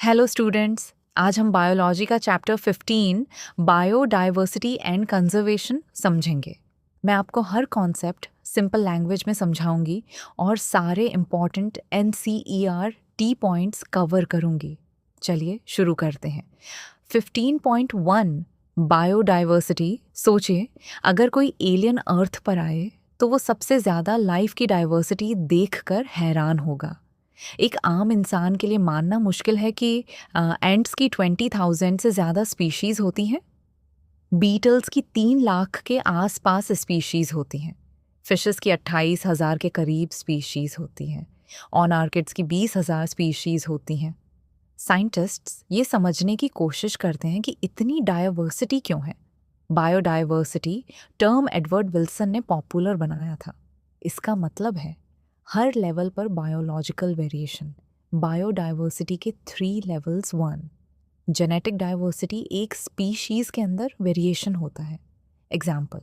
Hello students, आज हम biology का चैप्टर 15 बायोडाइवर्सिटी एंड कंजर्वेशन समझेंगे। मैं आपको हर कॉन्सेप्ट सिंपल लैंग्वेज में समझाऊंगी और सारे इम्पॉर्टेंट NCERT पॉइंट्स कवर करूंगी। चलिए शुरू करते हैं। 15.1 बायोडाइवर्सिटी। सोचिए, अगर कोई एलियन अर्थ पर आए तो वो सबसे ज़्यादा लाइफ की डाइवर्सिटी देखकर हैरान होगा। एक आम इंसान के लिए मानना मुश्किल है कि एंट्स की 20,000 से ज़्यादा स्पीशीज़ होती हैं। बीटल्स की 3 लाख के आसपास स्पीशीज़ होती हैं। फिशेस की 28,000 के करीब स्पीशीज़ होती हैं। ऑनार्किड्स की 20,000 स्पीशीज़ होती हैं। साइंटिस्ट्स ये समझने की कोशिश करते हैं कि इतनी डायवर्सिटी क्यों है। बायोडाइवर्सिटी टर्म एडवर्ड विल्सन ने पॉपुलर बनाया था। इसका मतलब है हर लेवल पर बायोलॉजिकल वेरिएशन। बायोडाइवर्सिटी के 3 लेवल्स। 1, जेनेटिक डाइवर्सिटी, एक स्पीशीज़ के अंदर वेरिएशन होता है। Example,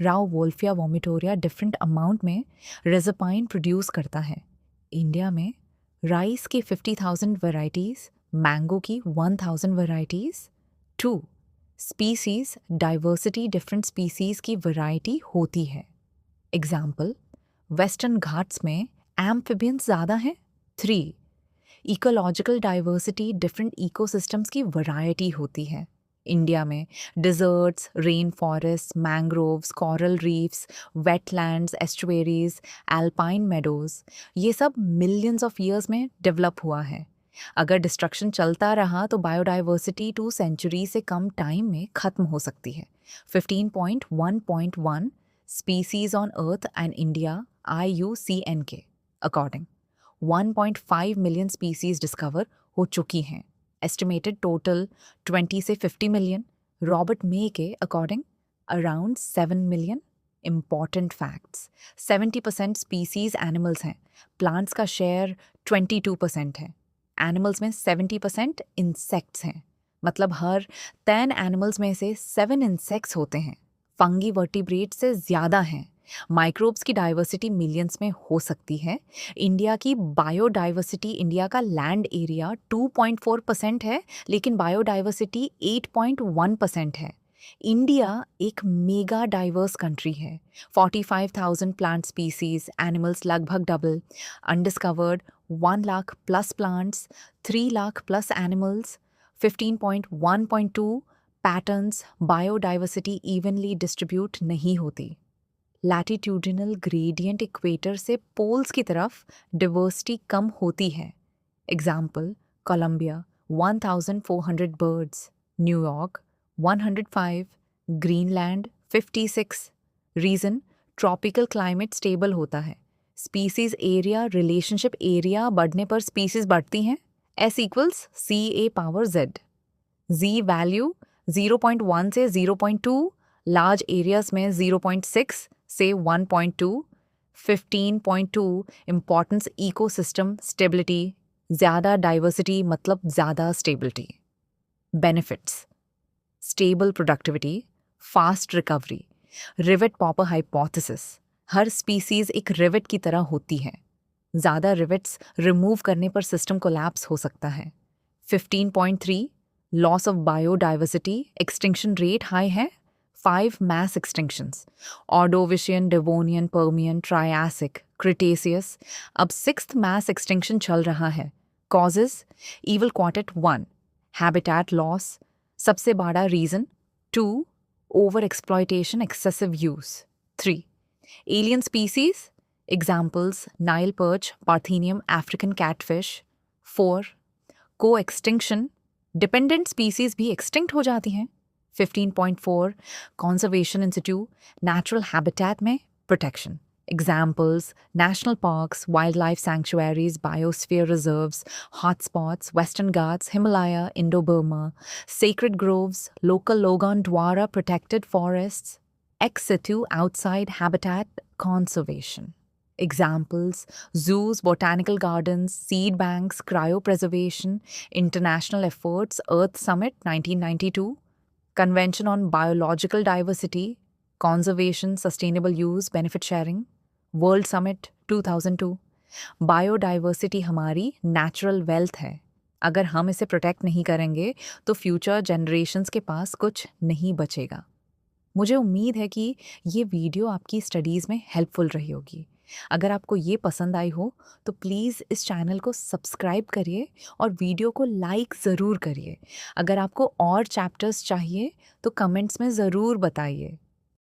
Rao Wolffia vomitoria different amount में रेज़पाइन प्रोड्यूस करता है। इंडिया में राइस की 50,000 वैरायटीज़, मैंगो की 1,000 varieties. 2, species diversity, different species की वैरायटी होती है। एग्जाम्पल, वेस्टर्न घाट्स में एम्फिबियंस ज़्यादा हैं। 3, इकोलॉजिकल डाइवर्सिटी, डिफरेंट इकोसिस्टम्स की वैरायटी होती है। इंडिया में deserts, rain forest, mangroves, coral reefs, wetlands, estuaries, alpine meadows, ये सब मिलियंस ऑफ ईयर्स में डेवलप हुआ है। अगर डिस्ट्रक्शन चलता रहा तो बायोडाइवर्सिटी 2 सेंचुरी से कम टाइम में ख़त्म हो सकती है। 15.1.1 species on earth and India IUCN के अकॉर्डिंग 1.5 मिलियन स्पीसीज डिस्कवर हो चुकी हैं। एस्टिमेटेड टोटल 20 से 50 मिलियन। रॉबर्ट मे के according around 7 million. Important facts, 70% species animals हैं। प्लांट्स का शेयर 22% है। एनिमल्स में 70% इंसेक्ट्स हैं। मतलब हर 10 एनिमल्स में से 7 इंसेक्ट्स होते हैं। फंगी वर्टिब्रेट से ज़्यादा हैं। माइक्रोब्स की डाइवर्सिटी मिलियंस में हो सकती है। इंडिया की बायोडाइवर्सिटी, इंडिया का लैंड एरिया 2.4% है, लेकिन बायोडाइवर्सिटी 8.1% है। इंडिया एक मेगा डाइवर्स कंट्री है। 45,000 प्लांट स्पीसीज, एनिमल्स लगभग double, undiscovered 1 lakh plus plants, 3 lakh plus animals. 15.1.2 patterns, biodiversity evenly distribute नहीं होती। लैटिट्यूडिनल ग्रेडियंट इक्वेटर से पोल्स की तरफ डिवर्सिटी कम होती है। Example, Colombia 1,400 birds, New York 105, Greenland 56। Reason, tropical climate stable होता है। स्पीसीज एरिया रिलेशनशिप, एरिया बढ़ने पर स्पीसीज बढ़ती हैं। S=CA⁻Z। Z वैल्यू 0.1 से 0.2, लार्ज एरियाज में 0.6 से 1.2। 15.2 इम्पॉर्टेंस, इकोसिस्टम स्टेबिलिटी, ज़्यादा डाइवर्सिटी मतलब ज़्यादा stability. Benefits, stable productivity, fast recovery. Rivet popper hypothesis, हर स्पीसीज एक रिवेट की तरह होती है। ज़्यादा रिवेट्स रिमूव करने पर सिस्टम कोलैप्स हो सकता है। 15.3 loss of biodiversity, extinction rate high है। 5 mass extinctions, Ordovician, Devonian, Permian, Triassic, Cretaceous. अब 6th mass extinction चल रहा है। Causes, evil quartet 1, habitat loss सबसे बड़ा reason. 2, over exploitation, excessive use. 3, alien species, examples Nile perch, parthenium, African catfish. 4, co extinction, dependent species भी extinct हो जाती हैं। 15.4 कंजर्वेशन इंस्टीट्यूट, नेचुरल हैबिटेट में protection. Examples national parks, wild life sanctuaries, biosphere reserves, hotspots, western Ghats, Himalaya, Indo Burma, sacred groves, local लोगोंडवारा protected forests. ex situ outside habitat conservation. Examples: zoos, botanical gardens, seed banks, cryopreservation, international efforts, Earth Summit 1992, Convention on Biological Diversity, Conservation, Sustainable Use, Benefit Sharing, World Summit 2002. Biodiversity हमारी natural wealth है। अगर हम इसे protect नहीं करेंगे तो future generations के पास कुछ नहीं बचेगा। मुझे उम्मीद है कि ये वीडियो आपकी स्टडीज़ में हेल्पफुल रही होगी। अगर आपको ये पसंद आई हो तो प्लीज़ इस चैनल को सब्सक्राइब करिए और वीडियो को लाइक ज़रूर करिए। अगर आपको और चैप्टर्स चाहिए तो कमेंट्स में ज़रूर बताइए।